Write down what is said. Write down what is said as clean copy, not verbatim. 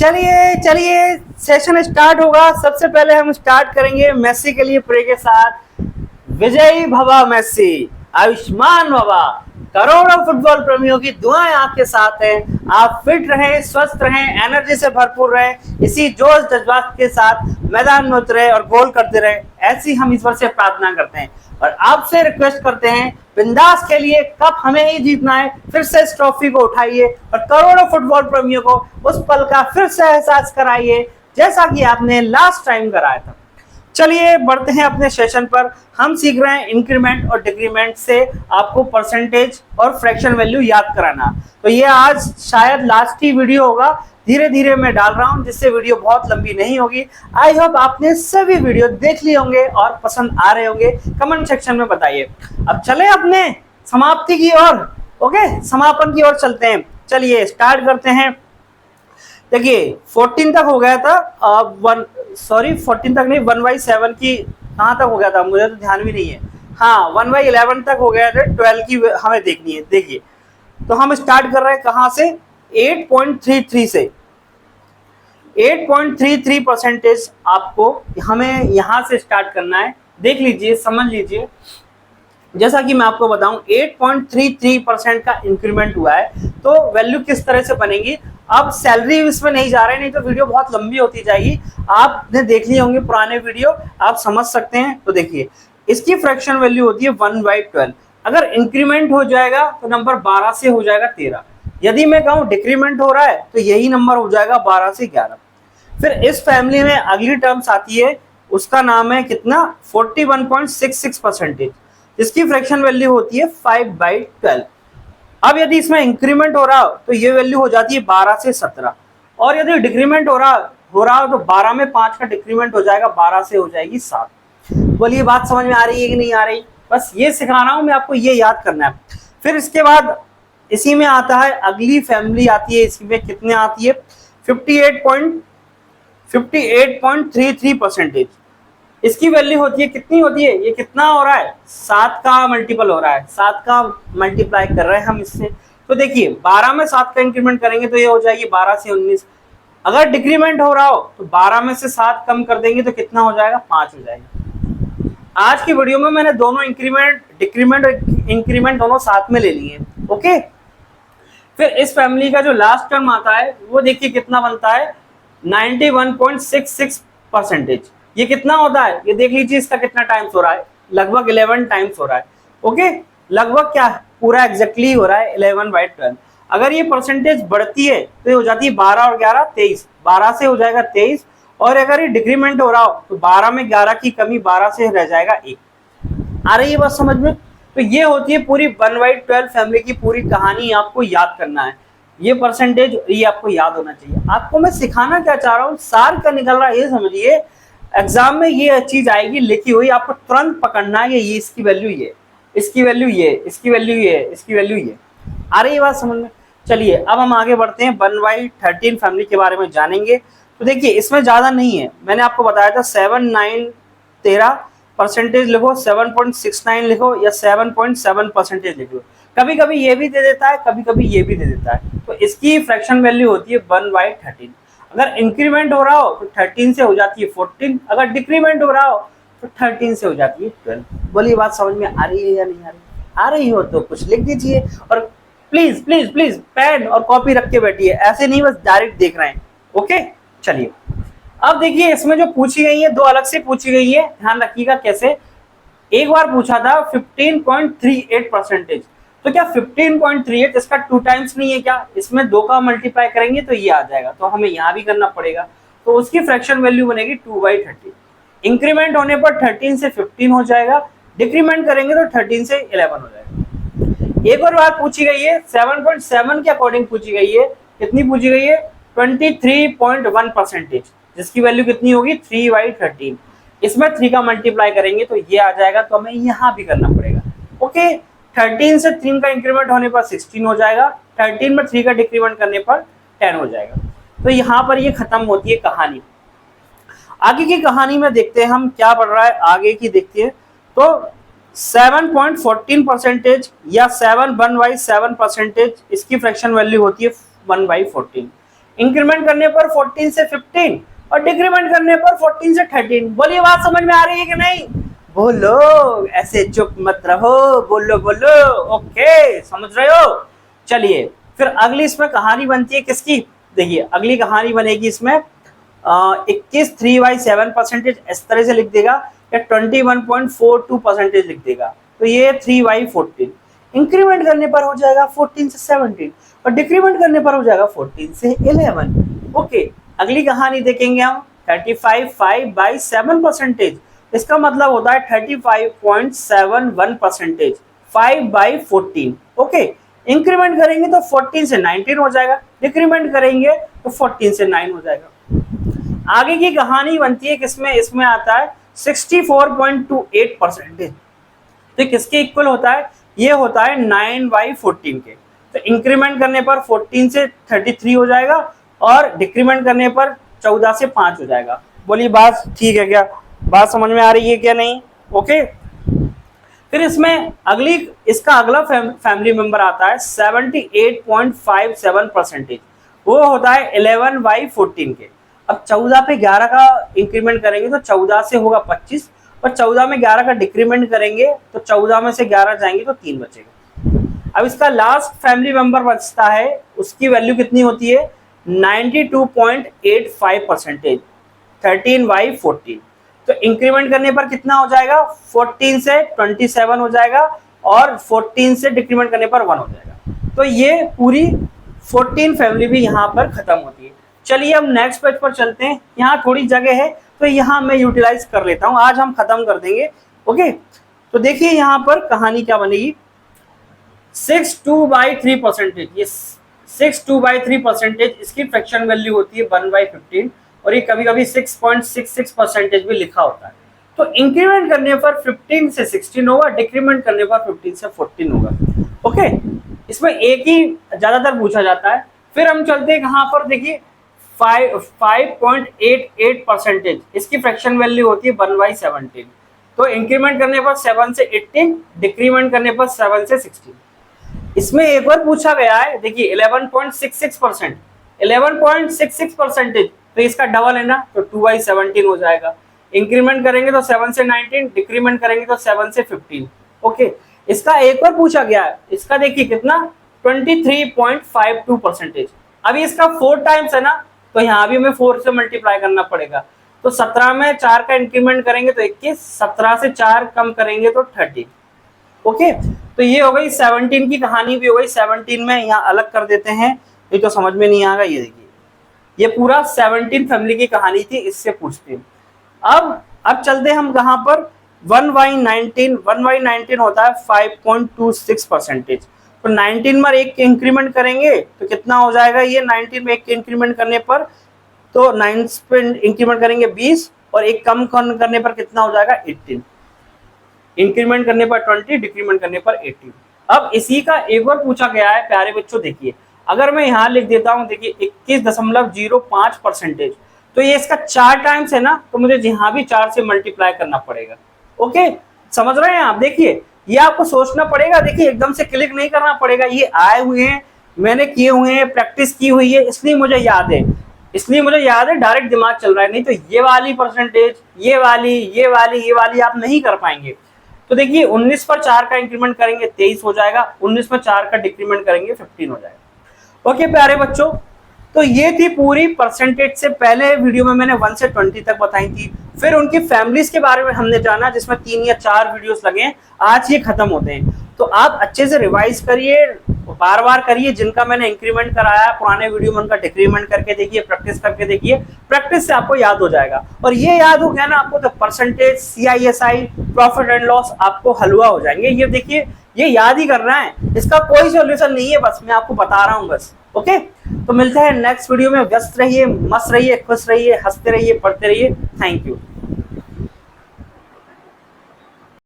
चलिए चलिए session start होगा। सबसे पहले हम स्टार्ट करेंगे मेसी के लिए प्रे के साथ। विजयी भवा मेसी, आयुष्मान भवा। करोड़ों फुटबॉल प्रेमियों की दुआएं आपके साथ हैं। आप फिट रहें, स्वस्थ रहें, एनर्जी से भरपूर रहें, इसी जोश जज्बात के साथ मैदान में उतरे और गोल करते रहे, ऐसी हम ईश्वर से प्रार्थना करते हैं और आपसे रिक्वेस्ट करते हैं बिंदास के लिए कप हमें ही जीतना है। फिर से इस ट्रॉफी को उठाइए और करोड़ों फुटबॉल प्रेमियों को उस पल का फिर से एहसास कराइए जैसा कि आपने लास्ट टाइम कराया था। चलिए बढ़ते हैं अपने सेशन पर। हम सीख रहे हैं इंक्रीमेंट और डिक्रीमेंट से आपको परसेंटेज और फ्रैक्शन वैल्यू याद कराना। तो ये आज शायद लास्ट ही वीडियो होगा, धीरे धीरे मैं डाल रहा हूं जिससे वीडियो बहुत लंबी नहीं होगी। आई होप आपने सभी वीडियो देख लिए होंगे और पसंद आ रहे होंगे। कमेंट सेक्शन में बताइए। अब चले अपने समाप्ति की ओर, ओके, समापन की ओर चलते हैं। चलिए स्टार्ट करते हैं। देखिए 14 तक हो गया था, 14 तक नहीं, 1/7 की कहाँ तक हो गया था मुझे तो ध्यान भी नहीं है। हाँ 1/11 तक हो गया था, 12 की हमें देखनी है। देखिए तो हम स्टार्ट कर रहे हैं कहाँ से, 8.33 से। 8.33% आपको हमें यहाँ से स्टार्ट करना है। देख लीजिए, समझ लीजिए, जैसा कि मैं आपको बताऊं 8.33% का इंक्रीमेंट हुआ है तो वैल्यू किस तरह से बनेगी। अब सैलरी इसमें नहीं जा रहे, नहीं तो वीडियो बहुत लंबी होती जाएगी। आपने देख लिए होंगे पुराने वीडियो, आप समझ सकते हैं। तो देखिए इसकी फ्रैक्शन वैल्यू होती है 1/12। अगर इंक्रीमेंट हो जाएगा तो नंबर 12 से हो जाएगा 13। यदि मैं कहूँ डिक्रीमेंट हो रहा है तो यही नंबर हो जाएगा 12 से 11। फिर इस फैमिली में अगली टर्म्स आती है, उसका नाम है कितना, 41.66%, जिसकी फ्रैक्शन वैल्यू होती है 5/12। अब यदि इसमें इंक्रीमेंट हो रहा हो तो ये वैल्यू हो जाती है 12 से 17, और यदि डिक्रीमेंट हो रहा हो तो 12 में 5 का डिक्रीमेंट हो जाएगा, 12 से हो जाएगी 7। बोलिए बात समझ में आ रही है कि नहीं आ रही। बस ये सिखा रहा हूं मैं आपको, ये याद करना है। फिर इसके बाद इसी में आता है अगली फैमिली आती है, इसमें कितने आती है, 58.33%। इसकी वैल्यू होती है, कितनी होती है, ये कितना हो रहा है, 7 का मल्टीपल हो रहा है, 7 का मल्टीप्लाई कर रहे हैं हम इससे। तो देखिए 12 में 7 का इंक्रीमेंट करेंगे तो ये हो जाएगी 12 से 19। अगर डिक्रीमेंट हो रहा हो तो 12 में से 7 कम कर देंगे तो कितना हो जाएगा, 5 हो जाएगा। आज की वीडियो में मैंने दोनों इंक्रीमेंट, डिक्रीमेंट और इंक्रीमेंट दोनों साथ में ले लिए, ओके। फिर इस फैमिली का जो लास्ट टर्म आता है वो देखिए कितना बनता है, 91.66%। ये कितना होता है, ये देख लीजिए, इसका कितना टाइम्स हो रहा है, लगभग 11 टाइम्स हो रहा है, ओके। लगभग क्या, पूरा एग्जैक्टली हो रहा है 11/12। अगर ये परसेंटेज बढ़ती है तो ये हो जाती है 12 और 11 23, 12 से हो जाएगा 23। और अगर ये डिक्रीमेंट हो रहा हो तो 12 में 11 की कमी, 12 से रह जाएगा 1। आ रही है बात समझ में। तो ये होती है पूरी 1/12 फैमिली की पूरी कहानी, आपको याद करना है। ये परसेंटेज, ये आपको याद होना चाहिए। आपको मैं सिखाना क्या चाह रहा हूँ, सार का निकल रहा है, ये समझिए। एग्जाम में ये चीज आएगी लिखी हुई, आपको तुरंत पकड़ना है, ये इसकी वैल्यू ये, इसकी वैल्यू ये, इसकी वैल्यू ये, इसकी वैल्यू ये। आ रही है बात समझ में। चलिए अब हम आगे बढ़ते हैं, 1/13 फैमिली के बारे में जानेंगे। तो देखिए इसमें ज्यादा नहीं है, मैंने आपको बताया था 7 9 13% लिखो, 7.69 लिखो या 7.7% लिखो। कभी कभी ये भी दे देता है, कभी कभी ये भी दे देता है। तो इसकी फ्रैक्शन वैल्यू होती है 1/13। अगर इंक्रीमेंट हो रहा हो तो 13 से हो जाती है 14, अगर डिक्रीमेंट हो रहा हो तो 13 से हो जाती है 12। बोलिए बात समझ में आ रही है या नहीं आ रही। आ रही हो तो कुछ लिख दीजिए, और प्लीज प्लीज प्लीज पेन और कॉपी रख के बैठिए, ऐसे नहीं बस डायरेक्ट देख रहे हैं, ओके। चलिए अब देखिए इसमें जो पूछी गई है, दो अलग से पूछी गई है, ध्यान रखिएगा कैसे। एक बार पूछा था 15.38%, तो क्या 15.38 इसका 2 टाइम्स नहीं है क्या, इसमें 2 का मल्टीप्लाई करेंगे तो ये आ जाएगा, तो हमें यहाँ भी करना पड़ेगा। तो उसकी फ्रैक्शन वैल्यू बनेगी 2/13। इंक्रीमेंट होने पर 13 से 15 हो जाएगा, डिक्रीमेंट करेंगे तो 13 से 11 हो जाएगा। एक और बात पूछी गई है 7.7 के अकॉर्डिंग पूछी गई है, कितनी पूछी गई है, 23.1%, जिसकी वैल्यू कितनी होगी, 3/13। इसमें 3 का मल्टीप्लाई करेंगे तो ये आ जाएगा, तो हमें यहाँ भी करना पड़ेगा, ओके। 13 से 3 का इंक्रीमेंट होने पर 16 हो जाएगा, 13 में 3 का डिक्रीमेंट करने पर 10 हो जाएगा। तो यहाँ पर ये खत्म होती है कहानी। आगे की कहानी में देखते हैं हम क्या पढ़ रहा है, आगे की देखते हैं। तो 7.14% या 7/7%, इसकी फ्रैक्शन वैल्यू होती है 1/14। इंक्रीमेंट करने पर 14 से 15 और डिक्रीमेंट करने पर 14 से 13। बोलिए बात समझ में आ रही है कि नहीं? बोलो, ऐसे चुप मत रहो, बोलो बोलो। ओके, समझ रहे हो? चलिए फिर अगली इसमें कहानी बनती है किसकी? देखिए अगली कहानी बनेगी इसमें 21 3/7% इस तरह से लिख देगा या 21.42% लिख देगा। तो ये 3/14 इंक्रीमेंट करने पर हो जाएगा 14 से 17 और डिक्रीमेंट करने पर हो जाएगा 14 से 11। ओके, अगली कहानी देखेंगे हम 35 5/7%। इसका मतलब होता है 35.71%, 5/14। ओके, इंक्रीमेंट करेंगे तो 14 से 19 हो जाएगा, डिक्रीमेंट करेंगे तो 14 से 9 हो जाएगा। आगे की कहानी बनती है किसमें? इसमें आता है 64.28%। तो किसके इक्वल होता है? ये होता है 9/14 के। तो इंक्रीमेंट करने पर 14 से 33 हो जाएगा और डिक्रीमेंट करने पर 14 से 5 हो जाएगा। बोलिए बात ठीक है क्या? बात समझ में आ रही है क्या नहीं? ओके, फिर इसमें इसका अगला फैमिली मेंबर आता है 78.57%। वो होता है 11/14 के। अब 14 पे 11 का इंक्रीमेंट करेंगे तो 14 से होगा 25 और 14 में 11 का डिक्रीमेंट करेंगे तो 14 में से 11 जाएंगे तो 3 बचेगा। अब इसका लास्ट फैमिली मेंबर बचता है, उसकी वैल्यू कितनी होती है? 92.85%, 13/14। तो इंक्रीमेंट करने पर कितना हो जाएगा? 14 से 27 हो जाएगा और 14 से डिक्रीमेंट करने पर 1 हो जाएगा। तो ये पूरी 14 फैमिली भी यहाँ पर खत्म होती है। चलिए हम नेक्स्ट पेज पर चलते हैं। यहाँ थोड़ी जगह है तो यहाँ मैं यूटिलाइज कर लेता हूँ, आज हम खत्म कर देंगे। ओके, तो देखिए यहाँ पर कहानी क्या बनेगी। 62/3%, ये 62/3%, इसकी फ्रैक्शन वैल्यू होती है 1/15 और ये कभी कभी 6.66% भी लिखा होता है। तो इंक्रीमेंट करने पर 15 से 16 होगा, डिक्रीमेंट करने पर 15 से 14 होगा। ओके, इसमें एक ही ज्यादातर पूछा जाता है। फिर हम चलते हैं कहाँ पर? देखिए 5.88%, इसकी फ्रैक्शन वैल्यू होती है 1/17। तो इंक्रीमेंट करने पर 7 से 18, डिक्रीमेंट करने पर 7 से 16। इसमें एक बार पूछा गया है, देखिए 11.66%, 11.66%, तो इसका डबल है ना, तो 2/17 हो जाएगा। इंक्रीमेंट करेंगे तो 7 से 19, डिक्रीमेंट करेंगे तो 7 से 15। ओके, इसका एक बार पूछा गया है, इसका देखिए कितना? 23.52%। अभी इसका 4 टाइम्स है ना, तो यहाँ भी हमें 4 से मल्टीप्लाई करना पड़ेगा। तो 17 में 4 का इंक्रीमेंट करेंगे तो 21, 17 से 4 कम करेंगे तो 30। ओके, तो ये हो गई 17 की कहानी भी हो गई। 17 में यहाँ अलग कर देते हैं, ये तो समझ में नहीं आएगा। ये देखिए, ये पूरा 17 फैमिली की कहानी थी, इससे पूछते हैं। अब चलते हम कहाँ पर? 1/19। 1/19 होता है 5.26%। तो 19 में एक इंक्रीमेंट करेंगे तो कितना हो जाएगा? ये 19 में एक इंक्रीमेंट करने पर, तो 9 पे इंक्रीमेंट करेंगे 20 और एक कम करने पर कितना हो जाएगा? 18। इंक्रीमेंट करने पर 20, डिक्रीमेंट करने पर 18। अब इसी का एक बार पूछा गया है प्यारे बच्चों। देखिए अगर मैं यहाँ लिख देता हूँ, देखिए 21.05%, तो ये इसका 4 टाइम्स है ना, तो मुझे यहाँ भी 4 से मल्टीप्लाई करना पड़ेगा। ओके, समझ रहे हैं आप? देखिए ये आपको सोचना पड़ेगा, देखिए एकदम से क्लिक नहीं करना पड़ेगा। ये आए हुए हैं, मैंने किए हुए हैं, प्रैक्टिस की हुई है, इसलिए मुझे याद है, डायरेक्ट दिमाग चल रहा है। नहीं तो ये वाली परसेंटेज, ये वाली आप नहीं कर पाएंगे। तो देखिए 19 पर 4 का इंक्रीमेंट करेंगे 23 हो जाएगा, 19 में 4 का डिक्रीमेंट करेंगे 15 हो जाएगा। ओके प्यारे बच्चों, तो ये थी पूरी परसेंटेज से पहले वीडियो में मैंने 1 से 20 तक बताई थी। फिर उनकी फैमिलीज के बारे में हमने जाना, जिसमें 3 या 4 वीडियोस लगे हैं। आज ये खत्म होते हैं, तो आप अच्छे से रिवाइज करिए, बार बार करिए। जिनका मैंने इंक्रीमेंट कराया पुराने वीडियो में, उनका डिक्रीमेंट करके देखिए, प्रैक्टिस करके देखिए। प्रैक्टिस से आपको याद हो जाएगा, और ये याद हो गया ना आपको, तो percentage, CISI, profit and loss आपको हलवा हो जाएंगे। ये देखिए, ये याद ही करना है, इसका कोई सॉल्यूशन नहीं है, बस मैं आपको बता रहा हूँ बस। ओके, तो मिलते हैं नेक्स्ट वीडियो में। व्यस्त रहिए, मस्त रहिए, खुश रहिए, हंसते रहिए, पढ़ते रहिए। Thank you.